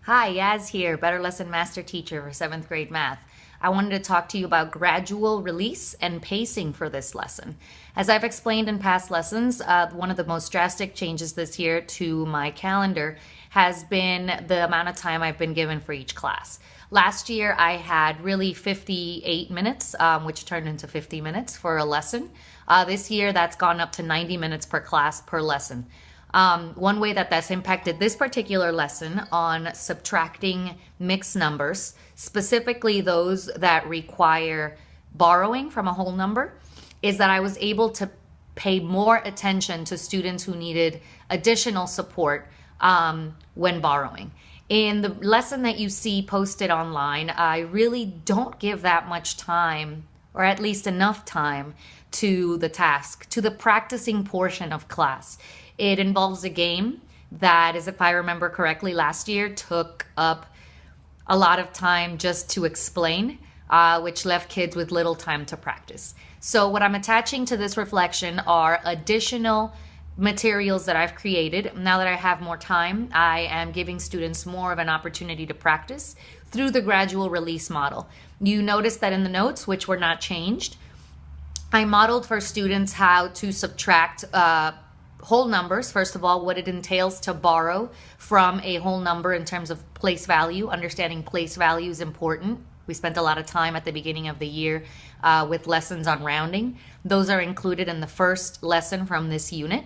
Hi, Yaz here, Better Lesson Master Teacher for 7th grade math. I wanted to talk to you about gradual release and pacing for this lesson. As I've explained in past lessons, one of the most drastic changes this year to my calendar has been the amount of time I've been given for each class. Last year I had really 58 minutes, which turned into 50 minutes for a lesson. This year that's gone up to 90 minutes per class per lesson. One way that that's impacted this particular lesson on subtracting mixed numbers, specifically those that require borrowing from a whole number, is that I was able to pay more attention to students who needed additional support when borrowing. In the lesson that you see posted online, I really don't give that much time, or at least enough time, to the task, to the practicing portion of class. It involves a game that, if I remember correctly, last year took up a lot of time just to explain, which left kids with little time to practice. So what I'm attaching to this reflection are additional materials that I've created. Now that I have more time, I am giving students more of an opportunity to practice through the gradual release model. You notice that in the notes, which were not changed, I modeled for students how to subtract whole numbers. First of all, what it entails to borrow from a whole number in terms of place value. Understanding place value is important. We spent a lot of time at the beginning of the year with lessons on rounding. Those are included in the first lesson from this unit.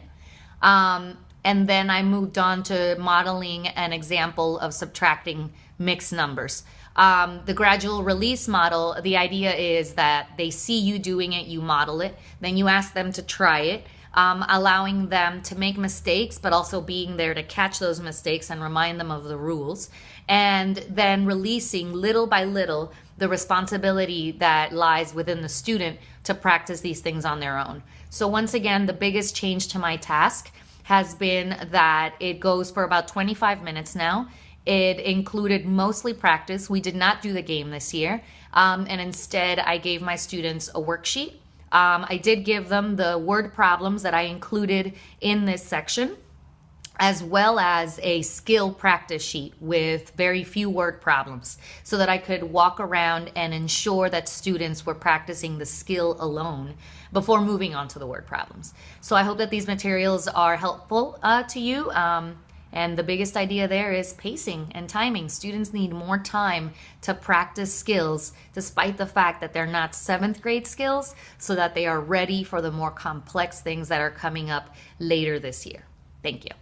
And then I moved on to modeling an example of subtracting mixed numbers. The gradual release model, the idea is that they see you doing it, you model it, then you ask them to try it, allowing them to make mistakes, but also being there to catch those mistakes and remind them of the rules, and then releasing little by little the responsibility that lies within the student to practice these things on their own. So once again, the biggest change to my task has been that it goes for about 25 minutes now. It included mostly practice. We did not do the game this year, and instead I gave my students a worksheet. I did give them the word problems that I included in this section, as well as a skill practice sheet with very few word problems so that I could walk around and ensure that students were practicing the skill alone before moving on to the word problems. So I hope that these materials are helpful to you. And the biggest idea there is pacing and timing. Students need more time to practice skills, despite the fact that they're not 7th grade skills, so that they are ready for the more complex things that are coming up later this year. Thank you.